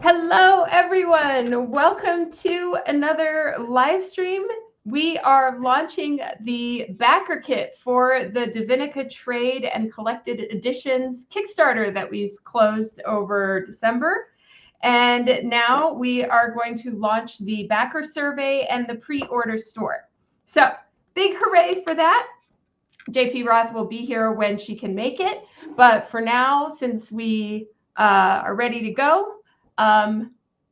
Hello, everyone. Welcome to another live stream. We are launching the Backerkit for the Divinica Trade and Collected Editions Kickstarter that we closed over December. And now we are going to launch the backer survey and the pre-order store. So big hooray for that. JP Roth will be here when she can make it. But for now, since we are ready to go,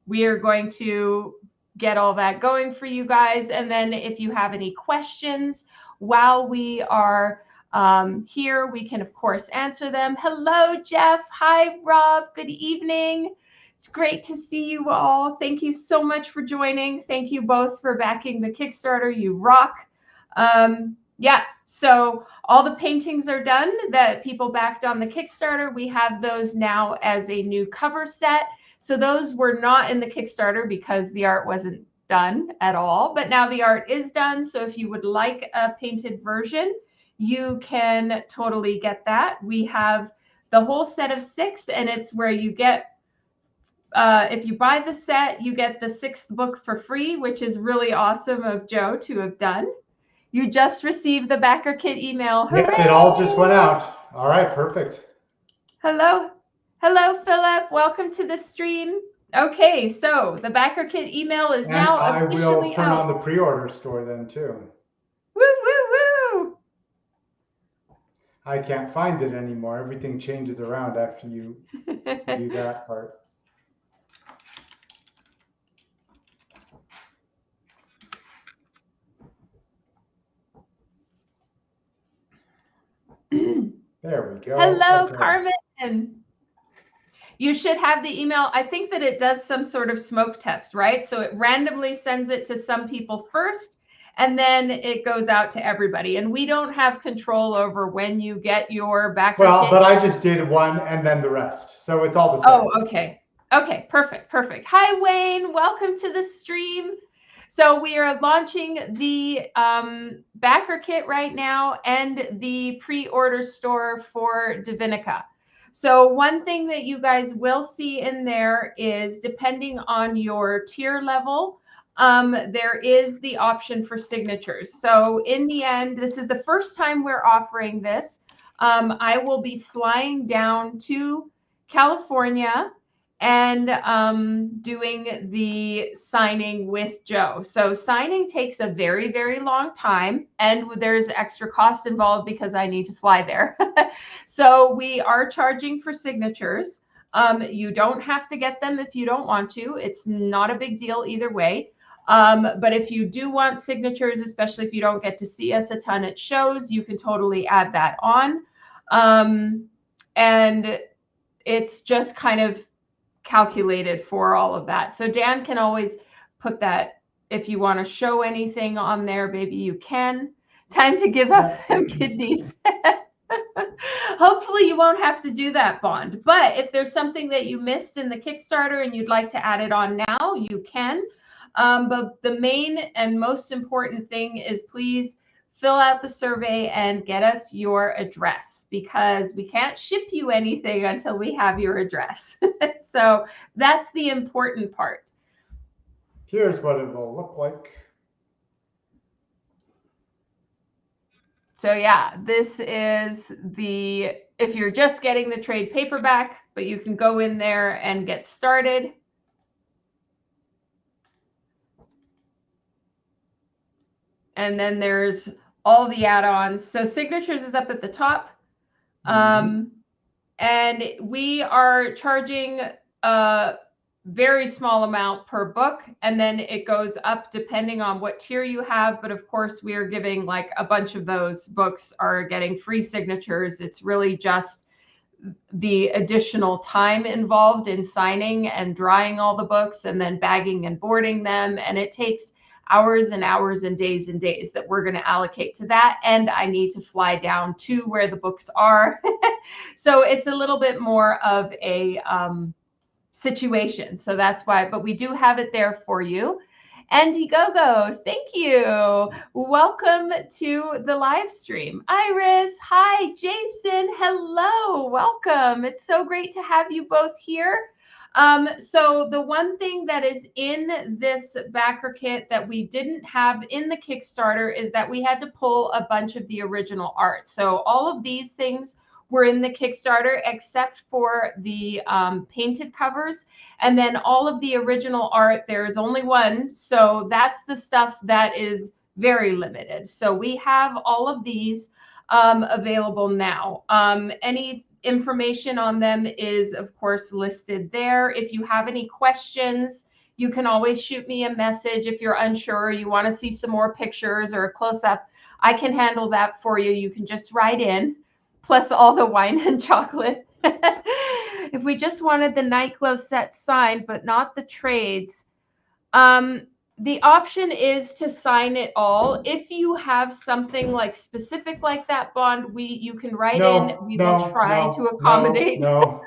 we are going to get all that going for you guys. And then if you have any questions while we are here, we can, of course, answer them. Hello, Jeff. Hi, Rob. Good evening. It's great to see you all. Thank you so much for joining. Thank you both for backing the Kickstarter. You rock. Yeah, so all the paintings are done that people backed on the Kickstarter. We have those now as a new cover set. So those were not in the Kickstarter because the art wasn't done at all, but now the art is done. So if you would like a painted version, you can totally get that. We have the whole set of 6, and it's where you get, if you buy the set, you get the 6th book for free, which is really awesome of Joe to have done. You just received the Backerkit email. Hooray! Yep, it all just went out. All right, perfect. Hello. Hello, Philip. Welcome to the stream. Okay, so the Backerkit email is And now I officially will turn out. on the pre-order store then too. Woo, woo, woo. I can't find it anymore. Everything changes around after you do that part. There we go. Hello, Okay. Carmen. You should have the email. I think that it does some sort of smoke test, right? So it randomly sends it to some people first, and then it goes out to everybody. And we don't have control over when you get your Backerkit. Well, but I just did one and then the rest. So it's all the same. Oh, okay. Okay, perfect, perfect. Hi, Wayne. Welcome to the stream. So we are launching the Backerkit right now and the pre-order store for Divinica. So one thing that you guys will see in there is, depending on your tier level, there is the option for signatures. So in the end, this is the first time we're offering this. I will be flying down to California and doing the signing with Joe. So signing takes a very, very long time, and there's extra cost involved because I need to fly there. So we are charging for signatures. You don't have to get them if you don't want to. It's not a big deal either way. But if you do want signatures, especially if you don't get to see us a ton at shows, you can totally add that on. And it's just kind of calculated for all of that. So Dan can always put that, if you want to show anything on there, baby, you can. Time to give up them kidneys. Hopefully you won't have to do that, Bond. But if there's something that you missed in the Kickstarter and you'd like to add it on now, you can. But the main and most important thing is, please fill out the survey and get us your address, because we can't ship you anything until we have your address. So that's the important part. Here's what it will look like. So yeah, this is the, if you're just getting the trade paperback, but you can go in there and get started. And then there's all the add-ons. So signatures is up at the top. And we are charging a very small amount per book, and then it goes up depending on what tier you have. But of course, we are giving, like, a bunch of those books are getting free signatures. It's really just the additional time involved in signing and drying all the books and then bagging and boarding them. And it takes hours and hours and days that we're going to allocate to that. And I need to fly down to where the books are. So it's a little bit more of a situation. So that's why, but we do have it there for you. Andy Gogo, thank you. Welcome to the live stream. Iris, hi. Jason, hello. Welcome. It's so great to have you both here. So the one thing that is in this backer kit that we didn't have in the Kickstarter is that we had to pull a bunch of the original art. So all of these things were in the Kickstarter except for the painted covers. And then all of the original art, there's only one. So that's the stuff that is very limited. So we have all of these available now. Any information on them is, of course, listed there. If you have any questions, you can always shoot me a message if you're unsure, you want to see some more pictures or a close-up. I can handle that for you. You can just write in, plus all the wine and chocolate. If we just wanted the Nightglow set signed, but not the trades, the option is to sign it all. If you have something like specific like that, Bond, you can write in. We will try to accommodate. No.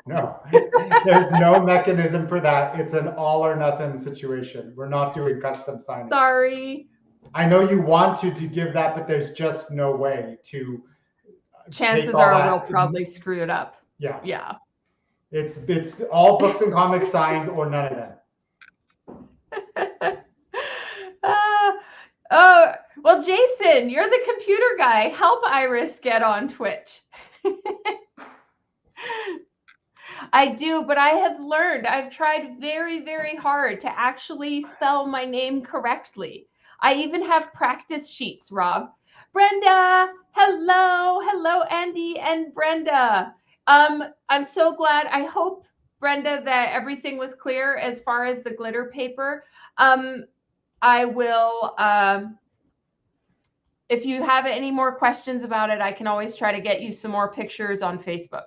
There's no mechanism for that. It's an all or nothing situation. We're not doing custom signing. Sorry. I know you want to give that, but there's just no way to. Chances are we'll probably screw it up. Yeah. Yeah. It's all books and comics signed or none of them. Oh, well, Jason, you're the computer guy. Help Iris get on Twitch. I do, but I have learned. I've tried very, very hard to actually spell my name correctly. I even have practice sheets, Rob. Brenda, hello. Hello, Andy and Brenda. I'm so glad. I hope, Brenda, that everything was clear as far as the glitter paper. I will, if you have any more questions about it, I can always try to get you some more pictures on Facebook.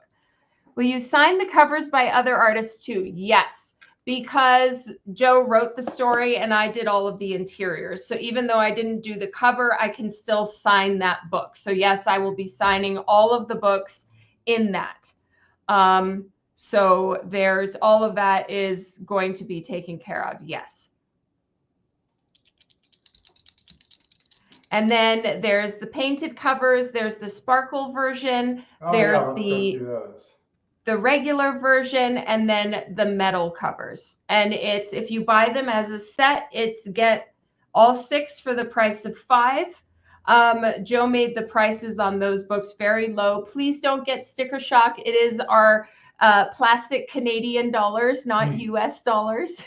Will you sign the covers by other artists too? Yes, because Joe wrote the story and I did all of the interiors. So even though I didn't do the cover, I can still sign that book. So yes, I will be signing all of the books in that. So there's all of that is going to be taken care of. Yes. And then there's the painted covers. There's the sparkle version. There's the regular version, and then the metal covers. And it's, if you buy them as a set, it's get all 6 for the price of 5. Joe made the prices on those books very low. Please don't get sticker shock. It is our plastic Canadian dollars, not US dollars.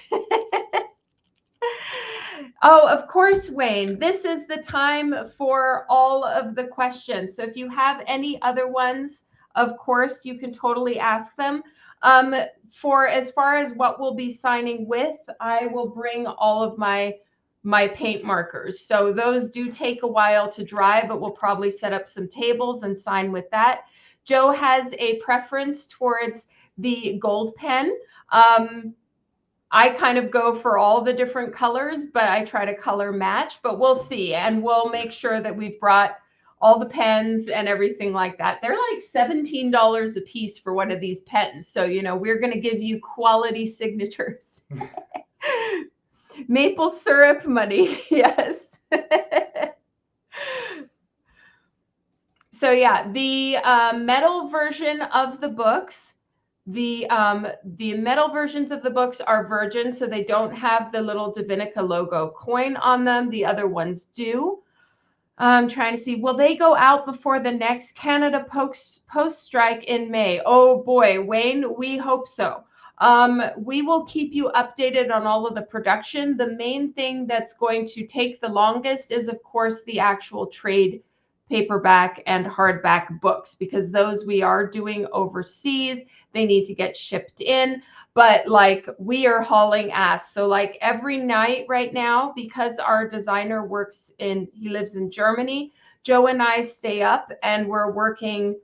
Oh, of course, Wayne. This is the time for all of the questions. So if you have any other ones, of course, you can totally ask them. For as far as what we'll be signing with, I will bring all of my paint markers. So those do take a while to dry, but we'll probably set up some tables and sign with that. Joe has a preference towards the gold pen. I kind of go for all the different colors, but I try to color match, but we'll see. And we'll make sure that we've brought all the pens and everything like that. They're like $17 a piece for one of these pens. So, you know, we're going to give you quality signatures. Maple syrup money. Yes. So yeah, the metal version of the books, the metal versions of the books are virgin, so they don't have the little Divinica logo coin on them. The other ones do. I'm trying to see, will they go out before the next Canada post strike in May? Oh boy, Wayne, we hope so. We will keep you updated on all of the production. The main thing that's going to take the longest is, of course, the actual trade paperback and hardback books, because those we are doing overseas. They need to get shipped in, but like we are hauling ass. So like every night right now, because our designer he lives in Germany, Joe and I stay up and we're working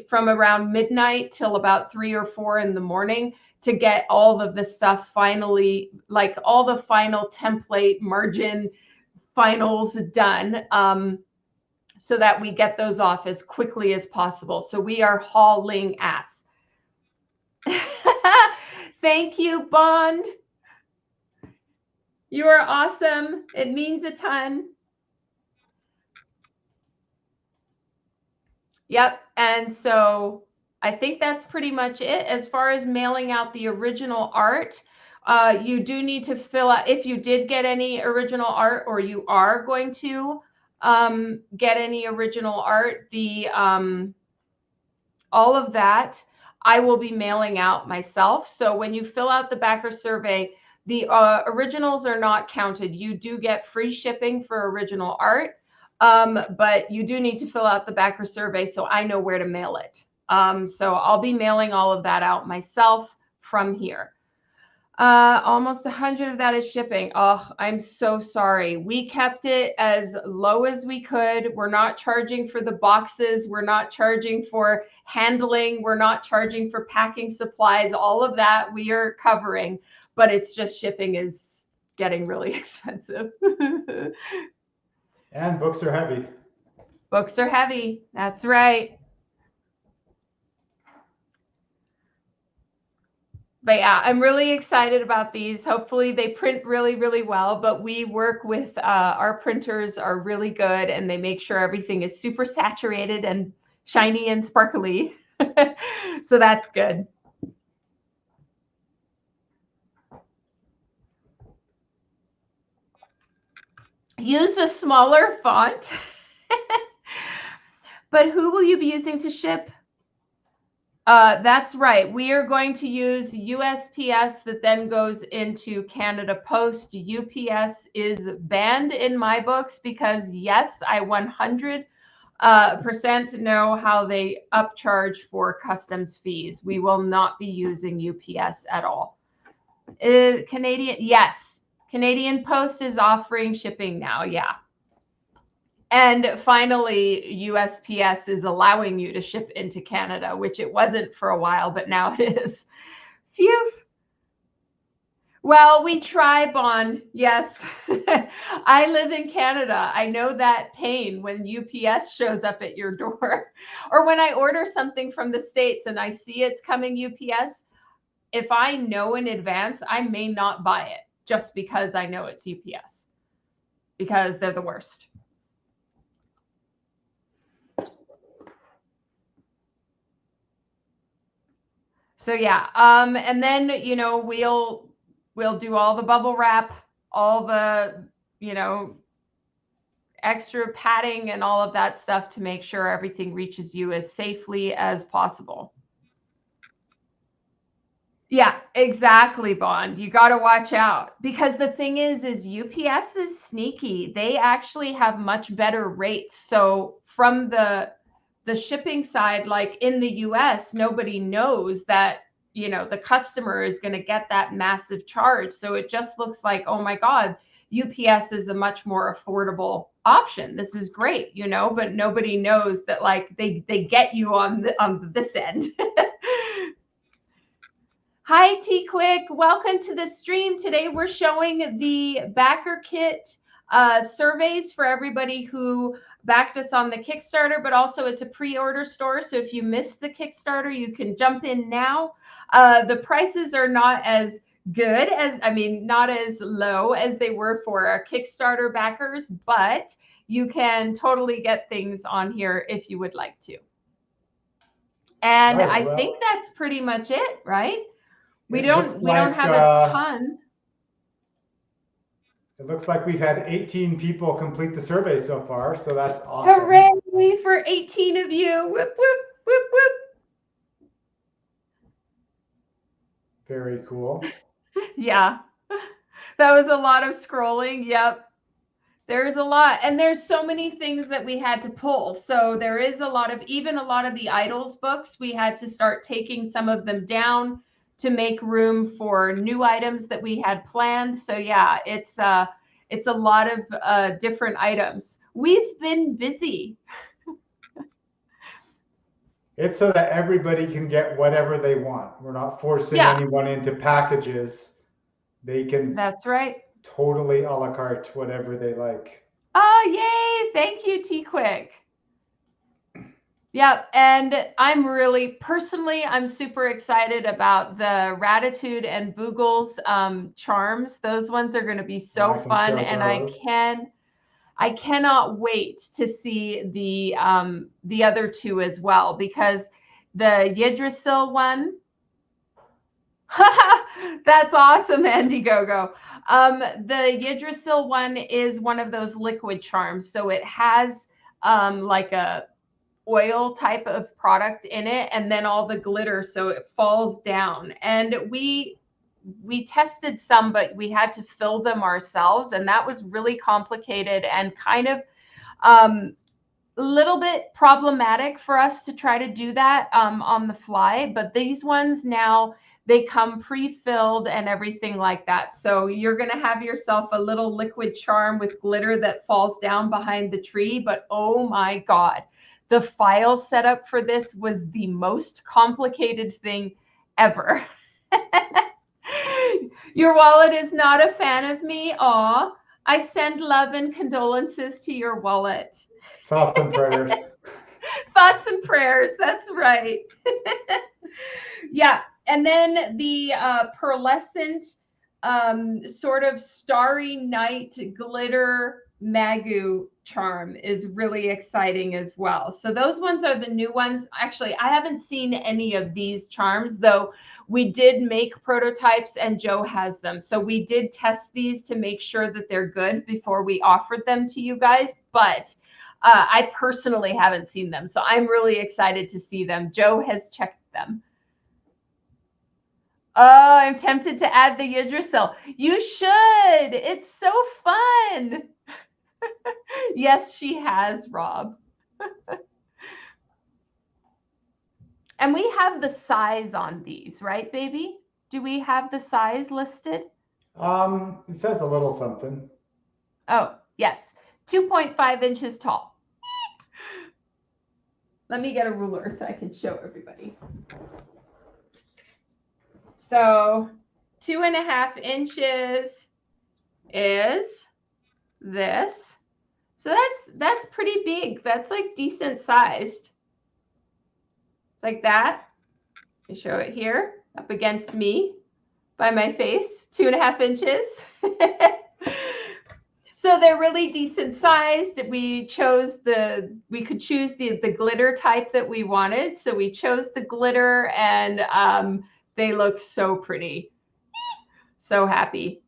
from around midnight till about 3 or 4 in the morning to get all of the stuff finally, like all the final template margin finals done. So that we get those off as quickly as possible. So we are hauling ass. Thank you, Bond. You are awesome. It means a ton. Yep. And so I think that's pretty much it. As far as mailing out the original art, you do need to fill out, if you did get any original art or you are going to get any original art, all of that I will be mailing out myself. So when you fill out the backer survey, the originals are not counted. You do get free shipping for original art, but you do need to fill out the backer survey so I know where to mail it. So I'll be mailing all of that out myself from here. Almost 100 of that is shipping. Oh, I'm so sorry. We kept it as low as we could. We're not charging for the boxes. We're not charging for handling. We're not charging for packing supplies. All of that we are covering, but it's just shipping is getting really expensive. And books are heavy. Books are heavy. That's right. But yeah, I'm really excited about these. Hopefully they print really, really well, but we work with, our printers are really good and they make sure everything is super saturated and shiny and sparkly. So that's good. Use a smaller font. But who will you be using to ship? That's right. We are going to use USPS that then goes into Canada Post. UPS is banned in my books because, yes, I 100% know how they upcharge for customs fees. We will not be using UPS at all. Canadian, yes. Canadian Post is offering shipping now. Yeah. And finally, USPS is allowing you to ship into Canada, which it wasn't for a while, but now it is. Phew. Well, we try, Bond. Yes. I live in Canada. I know that pain when UPS shows up at your door. Or when I order something from the States and I see it's coming UPS, if I know in advance, I may not buy it just because I know it's UPS, because they're the worst. So yeah, and then we'll do all the bubble wrap, all the extra padding and all of that stuff to make sure everything reaches you as safely as possible. Yeah, exactly, Bond. You got to watch out because the thing is UPS is sneaky. They actually have much better rates. So from the shipping side, like in the US, nobody knows that, the customer is going to get that massive charge. So it just looks like, oh my God, UPS is a much more affordable option. This is great, but nobody knows that like they get you on this end. Hi, T Quick. Welcome to the stream. Today we're showing the Backerkit surveys for everybody who backed us on the Kickstarter, but also it's a pre-order store. So if you missed the Kickstarter, you can jump in now. The prices are not as good not as low as they were for our Kickstarter backers, but you can totally get things on here if you would like to. And right, I think that's pretty much it, right? We don't have a ton. It looks like we've had 18 people complete the survey so far, so that's awesome. Hooray for 18 of you. Whoop, whoop, whoop, whoop. Very cool. Yeah. That was a lot of scrolling. Yep. There's a lot. And there's so many things that we had to pull. So there is even a lot of the Idols books, we had to start taking some of them down to make room for new items that we had planned. So yeah, it's a lot of different items. We've been busy. It's so that everybody can get whatever they want. We're not forcing anyone into packages. They can. That's right. Totally a la carte, whatever they like. Oh, yay. Thank you, T Quick. Yep. And I'm super excited about the Ratitude and Boogles charms. Those ones are going to be so fun. And I cannot wait to see the other two as well, because the Yggdrasil one. That's awesome, Andy Gogo. The Yggdrasil one is one of those liquid charms. So it has like a oil type of product in it, and then all the glitter, so it falls down. And we tested some, but we had to fill them ourselves, and that was really complicated and kind of a little bit problematic for us to try to do that on the fly. But these ones now, they come pre-filled and everything like that. So you're going to have yourself a little liquid charm with glitter that falls down behind the tree. But oh my God, the file setup for this was the most complicated thing ever. Your wallet is not a fan of me. Aw, I send love and condolences to your wallet. Thoughts and prayers. Thoughts and prayers. That's right. Yeah. And then the pearlescent sort of starry night glitter Magu charm is really exciting as well. So those ones are the new ones. Actually, I haven't seen any of these charms, though we did make prototypes and Joe has them. So we did test these to make sure that they're good before we offered them to you guys. But I personally haven't seen them. So I'm really excited to see them. Joe has checked them. Oh, I'm tempted to add the Yggdrasil. You should. It's so fun. Yes, she has, Rob. And we have the size on these, right, baby? Do we have the size listed? It says a little something. Oh, yes. 2.5 inches tall. Let me get a ruler so I can show everybody. So 2.5 inches is this. So that's pretty big. That's like decent sized. It's like that. I show it here up against me by my face, 2.5 inches. So they're really decent sized. We could choose the glitter type that we wanted. So we chose the glitter, and they look so pretty. So happy.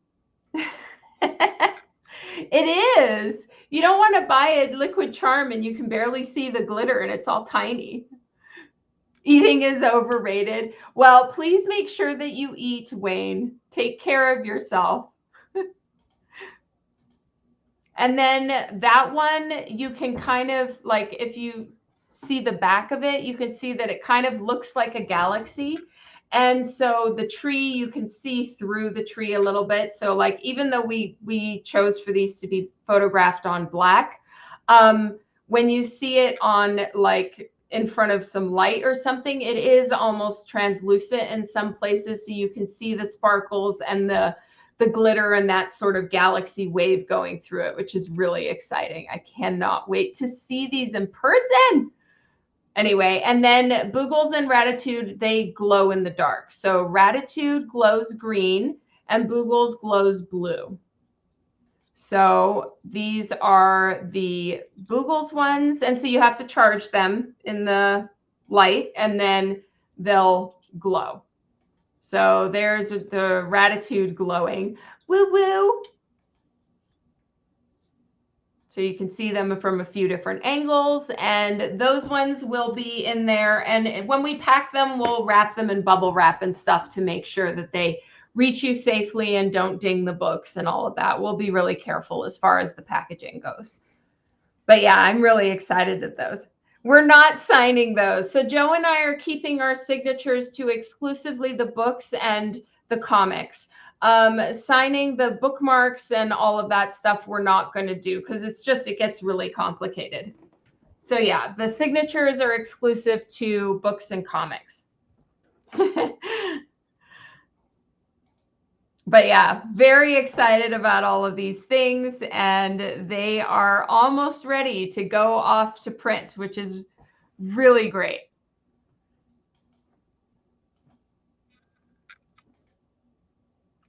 It is. You don't want to buy a liquid charm and you can barely see the glitter and it's all tiny. Eating is overrated. Well, please make sure that you eat, Wayne. Take care of yourself. And then that one, you can kind of like, if you see the back of it, you can see that it kind of looks like a galaxy. And so the tree, you can see through the tree a little bit. So like, even though we chose for these to be photographed on black, when you see it on like in front of some light or something, it is almost translucent in some places. So you can see the sparkles and the glitter and that sort of galaxy wave going through it, which is really exciting. I cannot wait to see these in person. Anyway, and then Boogles and Ratitude, they glow in the dark. So Ratitude glows green and Boogles glows blue. So these are the Boogles ones. And so you have to charge them in the light and then they'll glow. So there's the Ratitude glowing. Woo woo. So you can see them from a few different angles, and those ones will be in there. And when we pack them, we'll wrap them in bubble wrap and stuff to make sure that they reach you safely and don't ding the books and all of that. We'll be really careful as far as the packaging goes. But yeah, I'm really excited at those. We're not signing those. So Joe and I are keeping our signatures to exclusively the books and the comics. Signing the bookmarks and all of that stuff, we're not going to do because it gets really complicated. So yeah, the signatures are exclusive to books and comics. But yeah, very excited about all of these things, and they are almost ready to go off to print, which is really great.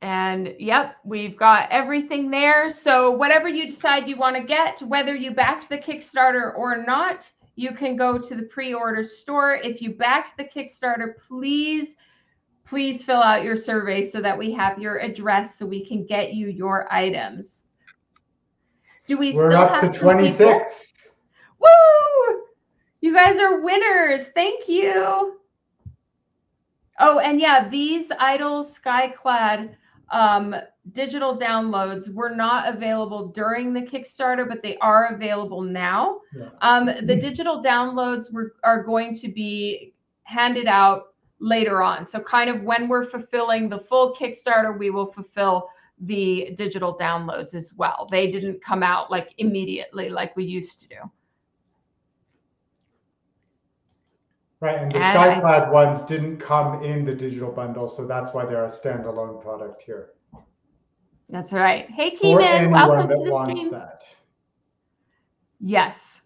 And yep, we've got everything there. So whatever you decide you want to get, whether you backed the Kickstarter or not, you can go to the pre-order store. If you backed the Kickstarter, please fill out your survey so that we have your address so we can get you your items. Do we We're still up have to some 26. People? Woo! You guys are winners. Thank you. Oh, and yeah, these Idols Skyclad digital downloads were not available during the Kickstarter, but they are available now. Yeah. The digital downloads are going to be handed out later on. So kind of when we're fulfilling the full Kickstarter, we will fulfill the digital downloads as well. They didn't come out like immediately like we used to do. Right, and the Skyclad ones didn't come in the digital bundle, so that's why they're a standalone product here. That's right. Hey, Keenan, welcome to the stream. That. Yes.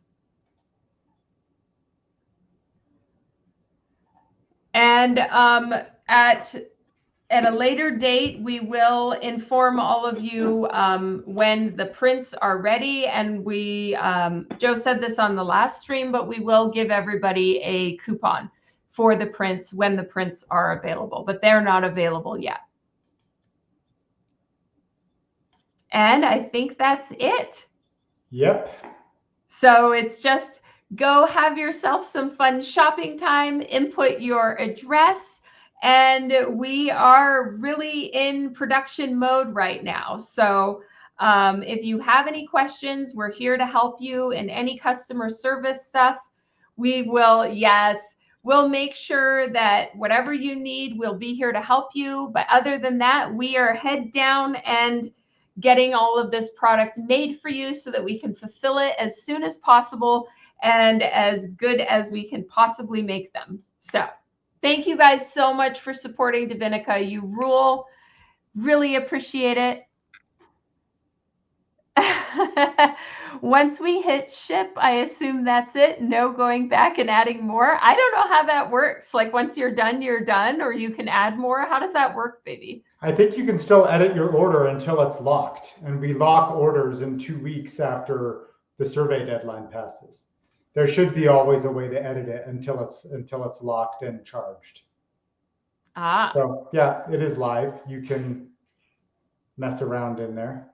And at a later date, we will inform all of you when the prints are ready. And Joe said this on the last stream, but we will give everybody a coupon for the prints when the prints are available, but they're not available yet. And I think that's it. Yep. So it's just go have yourself some fun shopping time, input your address, and we are really in production mode right now. So if you have any questions, we're here to help you in any customer service stuff. We will, we'll make sure that whatever you need, we'll be here to help you. But other than that, we are head down and getting all of this product made for you so that we can fulfill it as soon as possible and as good as we can possibly make them. So thank you guys so much for supporting Divinica. You rule. Really appreciate it. Once we hit ship, I assume that's it. No going back and adding more. I don't know how that works. Like once you're done, or you can add more. How does that work, baby? I think you can still edit your order until it's locked. And we lock orders in 2 weeks after the survey deadline passes. There should be always a way to edit it until it's locked and charged. Ah. So yeah, it is live. You can mess around in there.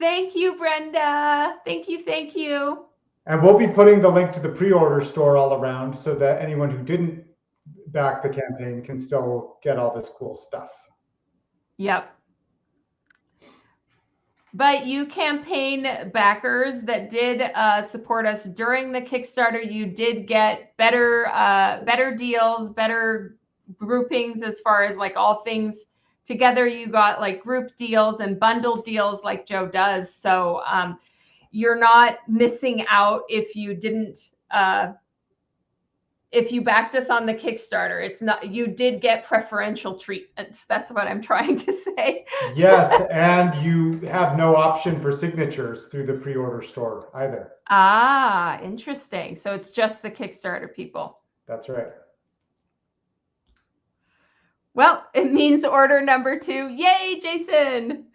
Thank you, Brenda. Thank you. Thank you. And we'll be putting the link to the pre-order store all around so that anyone who didn't back the campaign can still get all this cool stuff. Yep. But you campaign backers that did support us during the Kickstarter, you did get better deals, better groupings as far as like all things together. You got like group deals and bundle deals like Joe does. So you're not missing out if you didn't if you backed us on the Kickstarter. It's not, you did get preferential treatment. That's what I'm trying to say. Yes, and you have no option for signatures through the pre-order store either. Ah, interesting. So it's just the Kickstarter people. That's right. Well, it means order number 2. Yay, Jason.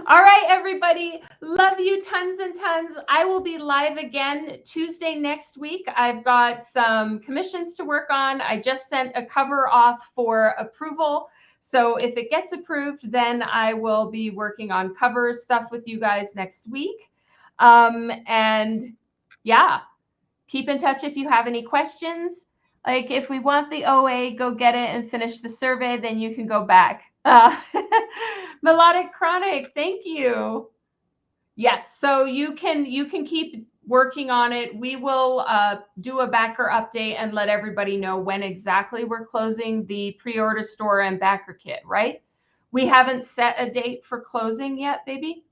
All right, everybody. Love you tons and tons. I will be live again Tuesday next week. I've got some commissions to work on. I just sent a cover off for approval. So if it gets approved, then I will be working on cover stuff with you guys next week. And yeah, keep in touch if you have any questions. Like if we want the OA, go get it and finish the survey, then you can go back. Melodic Chronic, thank you. Yes, so you can keep working on it. We will do a backer update and let everybody know when exactly we're closing the pre-order store and Backerkit, right? We haven't set a date for closing yet, baby?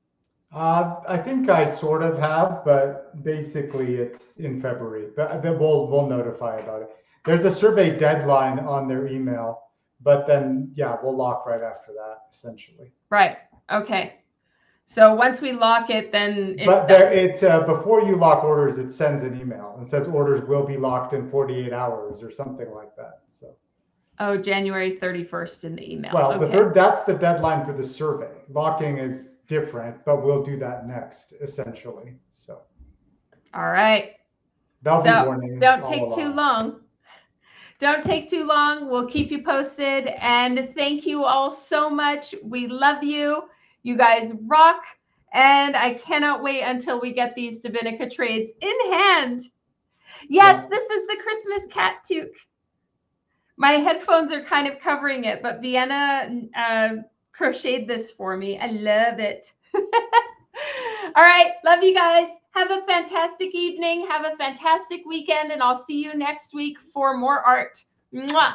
I think I sort of have, but basically it's in February. But we'll notify about it. There's a survey deadline on their email, but then, yeah, we'll lock right after that, essentially. Right. Okay. So once we lock it, then it's but there, before you lock orders, it sends an email and says orders will be locked in 48 hours or something like that. So. Oh, January 31st in the email. Well, okay. That's the deadline for the survey. Locking is different, but we'll do that next, essentially. So. All right. They'll be So warning don't all take too along. long. Don't take too long. We'll keep you posted. And thank you all so much. We love you. You guys rock. And I cannot wait until we get these Divinica trades in hand. Yes, Yeah. this is the Christmas cat toque. My headphones are kind of covering it, but Vienna crocheted this for me. I love it. All right. Love you guys. Have a fantastic evening. Have a fantastic weekend. And I'll see you next week for more art. Mwah.